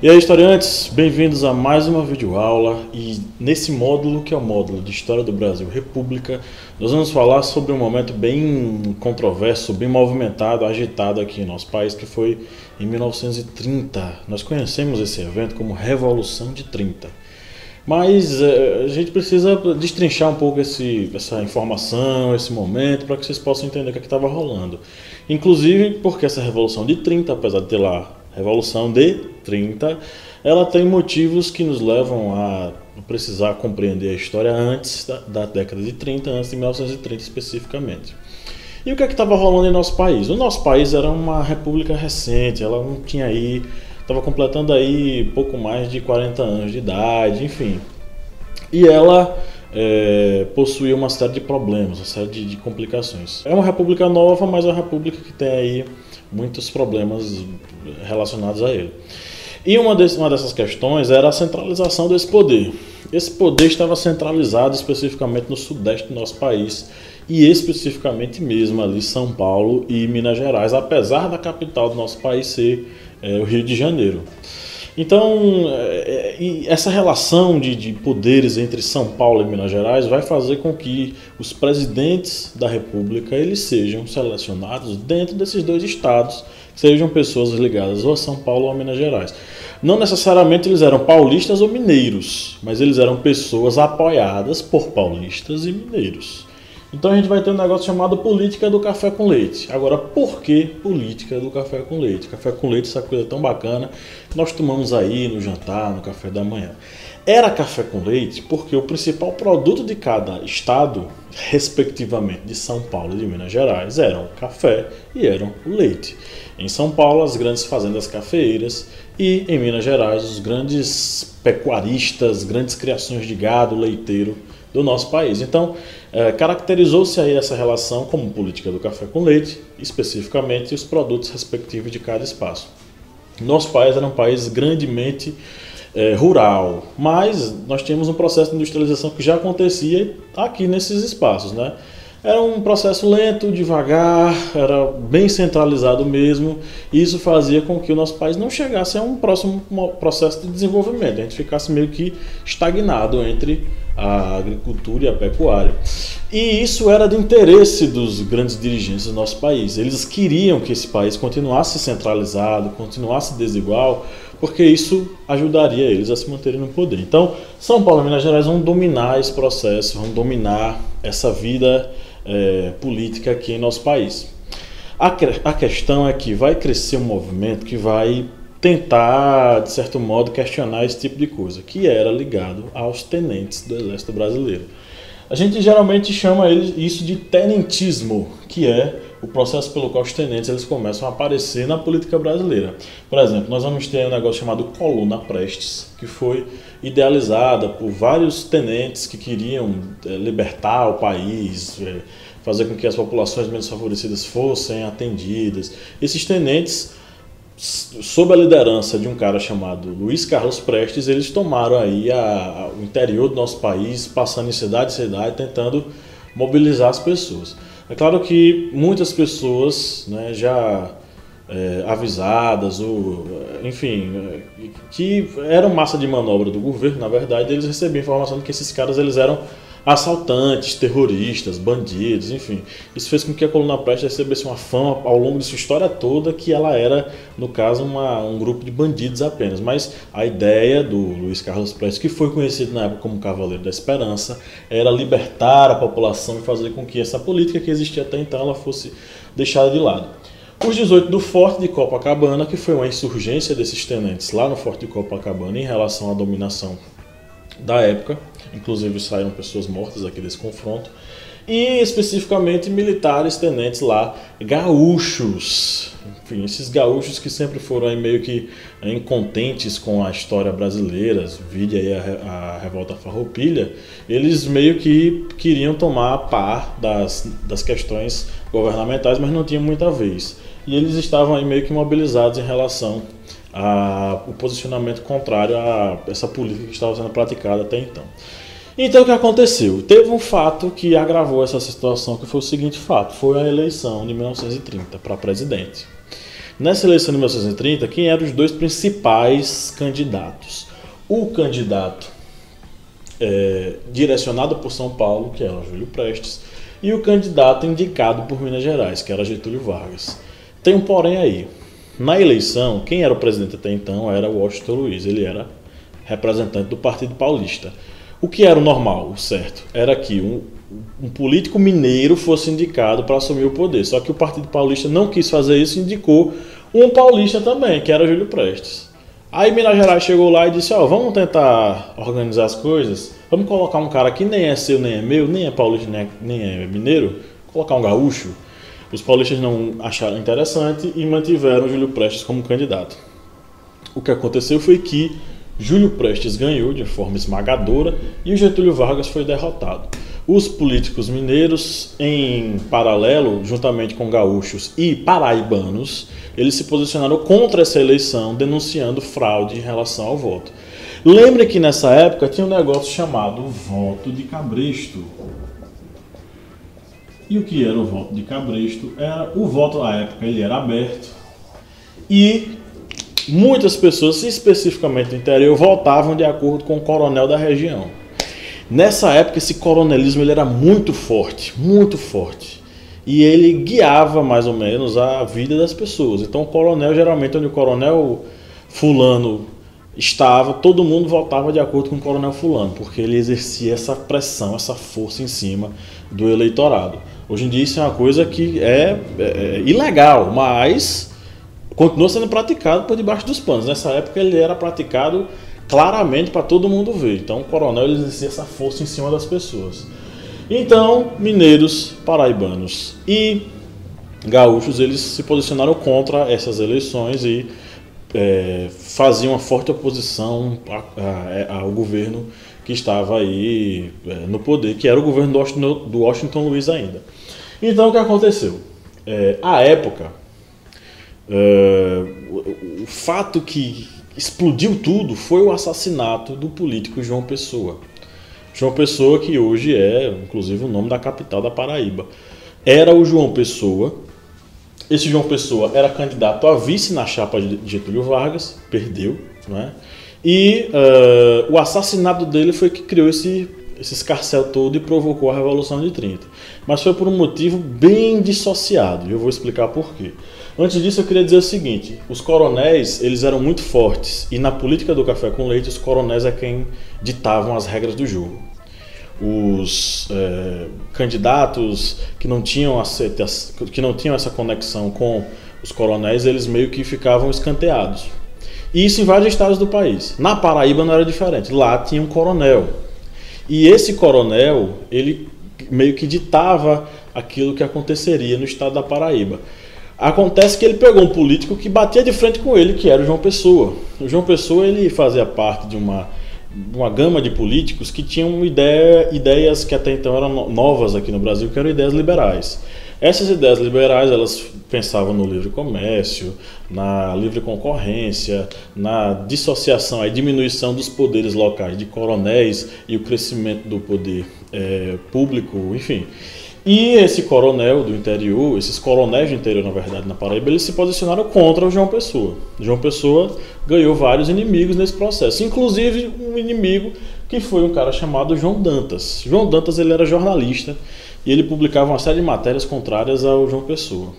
E aí, historiantes, bem-vindos a mais uma videoaula e nesse módulo, que é o módulo de História do Brasil República, nós vamos falar sobre um momento bem controverso, bem movimentado, agitado aqui em nosso país, que foi em 1930. Nós conhecemos esse evento como Revolução de 30. Mas a gente precisa destrinchar um pouco essa informação, esse momento, para que vocês possam entender o que estava rolando. Inclusive porque essa Revolução de 30, apesar de ter lá Revolução de 30, ela tem motivos que nos levam a precisar compreender a história antes da década de 30, antes de 1930 especificamente. E o que é que estava rolando em nosso país? O nosso país era uma república recente, ela não tinha aí, estava completando aí pouco mais de 40 anos de idade, enfim. E ela possuía uma série de problemas, uma série de complicações. É uma república nova, mas é uma república que tem aí muitos problemas relacionados a ele. E uma dessas questões era a centralização desse poder. Esse poder estava centralizado especificamente no sudeste do nosso país e especificamente mesmo ali São Paulo e Minas Gerais, apesar da capital do nosso país ser o Rio de Janeiro. Então, essa relação de poderes entre São Paulo e Minas Gerais vai fazer com que os presidentes da República eles sejam selecionados dentro desses dois estados, sejam pessoas ligadas ou a São Paulo ou a Minas Gerais. Não necessariamente eles eram paulistas ou mineiros, mas eles eram pessoas apoiadas por paulistas e mineiros. Então a gente vai ter um negócio chamado política do café com leite. Agora, por que política do café com leite? Café com leite, essa coisa tão bacana que nós tomamos aí no jantar, no café da manhã. Era café com leite porque o principal produto de cada estado, respectivamente de São Paulo e de Minas Gerais, eram o café e eram o leite. Em São Paulo, as grandes fazendas cafeeiras e em Minas Gerais, os grandes pecuaristas, grandes criações de gado leiteiro do nosso país. Então, caracterizou-se aí essa relação como política do café com leite, especificamente os produtos respectivos de cada espaço. Nosso país era um país grandemente rural, mas nós tínhamos um processo de industrialização que já acontecia aqui nesses espaços, né? Era um processo lento, devagar, era bem centralizado mesmo, e isso fazia com que o nosso país não chegasse a um próximo processo de desenvolvimento, a gente ficasse meio que estagnado entre a agricultura e a pecuária. E isso era de interesse dos grandes dirigentes do nosso país. Eles queriam que esse país continuasse centralizado, continuasse desigual, porque isso ajudaria eles a se manterem no poder. Então, São Paulo e Minas Gerais vão dominar esse processo, vão dominar essa vida política aqui em nosso país. A questão é que vai crescer um movimento que vai tentar, de certo modo, questionar esse tipo de coisa, que era ligado aos tenentes do Exército Brasileiro. A gente geralmente chama isso de tenentismo, que é o processo pelo qual os tenentes eles começam a aparecer na política brasileira. Por exemplo, nós vamos ter um negócio chamado Coluna Prestes, que foi idealizada por vários tenentes que queriam libertar o país, fazer com que as populações menos favorecidas fossem atendidas. Esses tenentes, sob a liderança de um cara chamado Luiz Carlos Prestes, eles tomaram aí o interior do nosso país, passando em cidade em cidade, tentando mobilizar as pessoas. É claro que muitas pessoas, né, já avisadas, ou, enfim, que eram massa de manobra do governo, na verdade, eles recebiam informação de que esses caras eles eram assaltantes, terroristas, bandidos, enfim. Isso fez com que a Coluna Prestes recebesse uma fama ao longo de sua história toda que ela era, no caso, um grupo de bandidos apenas. Mas a ideia do Luiz Carlos Prestes, que foi conhecido na época como Cavaleiro da Esperança, era libertar a população e fazer com que essa política que existia até então ela fosse deixada de lado. Os 18 do Forte de Copacabana, que foi uma insurgência desses tenentes lá no Forte de Copacabana em relação à dominação da época, inclusive saíram pessoas mortas aqui desse confronto, e especificamente militares tenentes lá, gaúchos. Enfim, esses gaúchos que sempre foram aí meio que incontentes com a história brasileira, vide aí a Revolta Farroupilha, eles meio que queriam tomar a par das questões governamentais, mas não tinham muita vez. E eles estavam aí meio que mobilizados em relação o posicionamento contrário a essa política que estava sendo praticada até então. Então o que aconteceu? Teve um fato que agravou essa situação, que foi o seguinte fato, foi a eleição de 1930 para presidente. Nessa eleição de 1930, quem eram os dois principais candidatos? O candidato direcionado por São Paulo, que era Júlio Prestes, e o candidato indicado por Minas Gerais, que era Getúlio Vargas. Tem um porém aí. Na eleição, quem era o presidente até então era Washington Luiz, ele era representante do Partido Paulista. O que era o normal, o certo, era que um político mineiro fosse indicado para assumir o poder. Só que o Partido Paulista não quis fazer isso e indicou um paulista também, que era Júlio Prestes. Aí Minas Gerais chegou lá e disse, vamos tentar organizar as coisas, vamos colocar um cara que nem é seu, nem é meu, nem é paulista, nem é mineiro, colocar um gaúcho. Os paulistas não acharam interessante e mantiveram Júlio Prestes como candidato. O que aconteceu foi que Júlio Prestes ganhou de forma esmagadora e o Getúlio Vargas foi derrotado. Os políticos mineiros, em paralelo, juntamente com gaúchos e paraibanos, eles se posicionaram contra essa eleição, denunciando fraude em relação ao voto. Lembre que nessa época tinha um negócio chamado voto de cabresto. E o que era o voto de cabresto? O voto na época ele era aberto e muitas pessoas, especificamente do interior, votavam de acordo com o coronel da região. Nessa época esse coronelismo ele era muito forte, e ele guiava mais ou menos a vida das pessoas. Então o coronel, geralmente onde o coronel fulano estava, todo mundo votava de acordo com o coronel fulano, porque ele exercia essa pressão, essa força em cima do eleitorado. Hoje em dia isso é uma coisa que é ilegal, mas continua sendo praticado por debaixo dos panos. Nessa época ele era praticado claramente para todo mundo ver. Então o coronel ele exercia essa força em cima das pessoas. Então mineiros, paraibanos e gaúchos eles se posicionaram contra essas eleições e faziam uma forte oposição ao governo que estava aí no poder, que era o governo do Washington Luiz ainda. Então o que aconteceu? À época, o fato que explodiu tudo foi o assassinato do político João Pessoa. João Pessoa, que hoje é, inclusive, o nome da capital da Paraíba. Era o João Pessoa. Esse João Pessoa era candidato a vice na chapa de Getúlio Vargas, perdeu, né? E o assassinato dele foi que criou esse escarcéu todo e provocou a Revolução de 30. Mas foi por um motivo bem dissociado, e eu vou explicar por quê. Antes disso eu queria dizer o seguinte, os coronéis eles eram muito fortes, e na política do café com leite os coronéis é quem ditavam as regras do jogo. Os candidatos que não tinham essa conexão com os coronéis, eles meio que ficavam escanteados. E isso em vários estados do país. Na Paraíba não era diferente, lá tinha um coronel. E esse coronel, ele meio que ditava aquilo que aconteceria no estado da Paraíba. Acontece que ele pegou um político que batia de frente com ele, que era o João Pessoa. O João Pessoa ele fazia parte de uma gama de políticos que tinham ideias que até então eram novas aqui no Brasil, que eram ideias liberais. Essas ideias liberais, elas pensavam no livre comércio, na livre concorrência, na dissociação, a diminuição dos poderes locais de coronéis e o crescimento do poder público, enfim. E esse coronel do interior, esses coronéis do interior, na verdade, na Paraíba, eles se posicionaram contra o João Pessoa. João Pessoa ganhou vários inimigos nesse processo, inclusive um inimigo que foi um cara chamado João Dantas. João Dantas ele era jornalista e ele publicava uma série de matérias contrárias ao João Pessoa.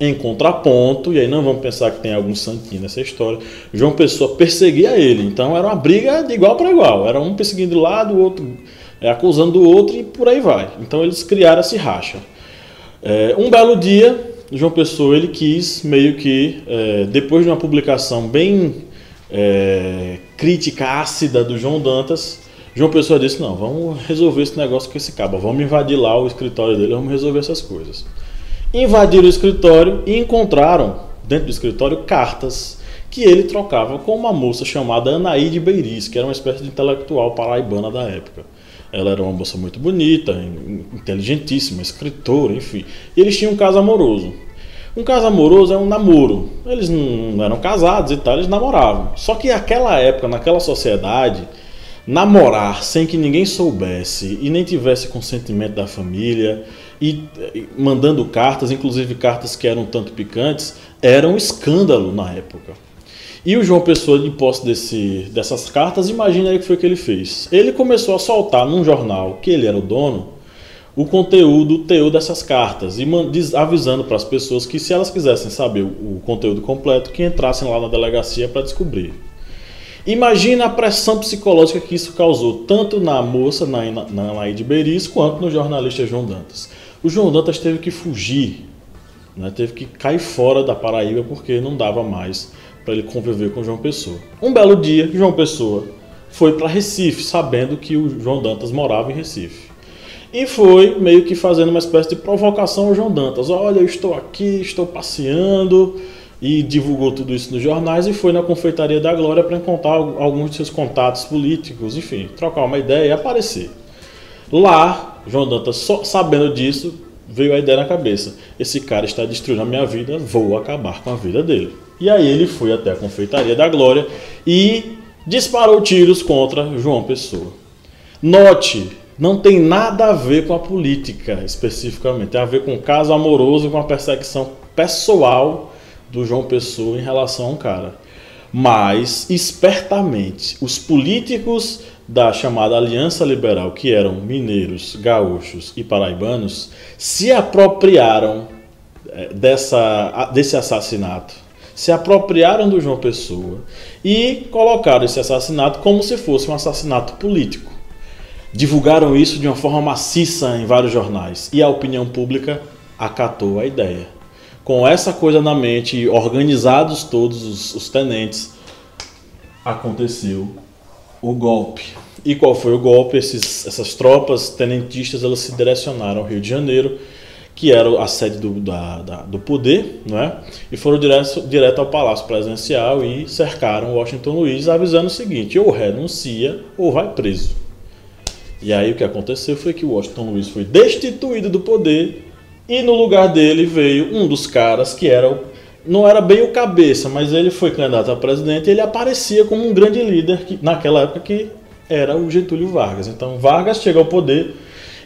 Em contraponto, e aí não vamos pensar que tem algum santinho nessa história, João Pessoa perseguia ele, então era uma briga de igual para igual, era um perseguindo do lado, o outro acusando o outro e por aí vai. Então eles criaram esse racha. Um belo dia, João Pessoa ele quis meio que, depois de uma publicação bem crítica, ácida do João Dantas, João Pessoa disse, não, vamos resolver esse negócio com esse cabo, vamos invadir lá o escritório dele, vamos resolver essas coisas. Invadiram o escritório e encontraram, dentro do escritório, cartas que ele trocava com uma moça chamada Anaíde Beiriz, que era uma espécie de intelectual paraibana da época. Ela era uma moça muito bonita, inteligentíssima, escritora, enfim. E eles tinham um caso amoroso. Um caso amoroso é um namoro. Eles não eram casados e tal, eles namoravam. Só que naquela época, naquela sociedade, namorar sem que ninguém soubesse e nem tivesse consentimento da família e mandando cartas, inclusive cartas que eram um tanto picantes, era um escândalo na época. E o João Pessoa, de posse dessas cartas, imagina aí o que foi que ele fez. Ele começou a soltar num jornal, que ele era o dono, o conteúdo, o teor dessas cartas, e avisando para as pessoas que, se elas quisessem saber o conteúdo completo, que entrassem lá na delegacia para descobrir. Imagina a pressão psicológica que isso causou, tanto na moça, na Laide Beris, quanto no jornalista João Dantas. O João Dantas teve que fugir, né, teve que cair fora da Paraíba, porque não dava mais para ele conviver com João Pessoa. Um belo dia, João Pessoa foi para Recife, sabendo que o João Dantas morava em Recife. E foi meio que fazendo uma espécie de provocação ao João Dantas. Olha, eu estou aqui, estou passeando, e divulgou tudo isso nos jornais e foi na Confeitaria da Glória para encontrar alguns de seus contatos políticos, enfim, trocar uma ideia e aparecer. Lá, João Dantas, sabendo disso, veio a ideia na cabeça. Esse cara está destruindo a minha vida, vou acabar com a vida dele. E aí ele foi até a Confeitaria da Glória e disparou tiros contra João Pessoa. Note, não tem nada a ver com a política especificamente, tem a ver com um caso amoroso, com a perseguição pessoal do João Pessoa em relação a um cara. Mas, espertamente, os políticos da chamada Aliança Liberal, que eram mineiros, gaúchos e paraibanos, se apropriaram desse assassinato, se apropriaram do João Pessoa e colocaram esse assassinato como se fosse um assassinato político. Divulgaram isso de uma forma maciça em vários jornais e a opinião pública acatou a ideia. Com essa coisa na mente, organizados todos os tenentes, aconteceu o golpe. E qual foi o golpe? Essas tropas tenentistas, elas se direcionaram ao Rio de Janeiro, que era a sede do poder, não é? E foram direto ao Palácio Presidencial e cercaram Washington Luiz, avisando o seguinte: ou renuncia ou vai preso. E aí o que aconteceu foi que Washington Luiz foi destituído do poder e no lugar dele veio um dos caras que não era bem o cabeça, mas ele foi candidato a presidente e ele aparecia como um grande líder naquela época, que era o Getúlio Vargas. Então Vargas chega ao poder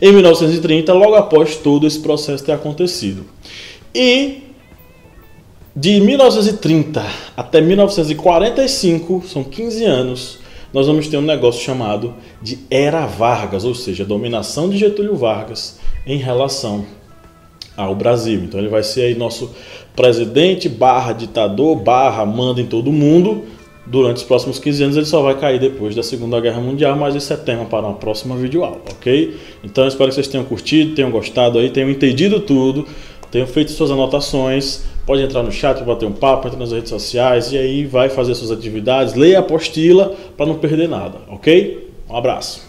em 1930, logo após todo esse processo ter acontecido. E de 1930 até 1945, são 15 anos, nós vamos ter um negócio chamado de Era Vargas, ou seja, a dominação de Getúlio Vargas em relação ao Brasil. Então ele vai ser aí nosso presidente / ditador / manda em todo mundo durante os próximos 15 anos. Ele só vai cair depois da Segunda Guerra Mundial, mas isso é tema para uma próxima videoaula, ok? Então eu espero que vocês tenham curtido, tenham gostado aí, tenham entendido tudo, tenham feito suas anotações. Pode entrar no chat para bater um papo, entra nas redes sociais e aí vai fazer suas atividades, leia a apostila para não perder nada, ok? Um abraço.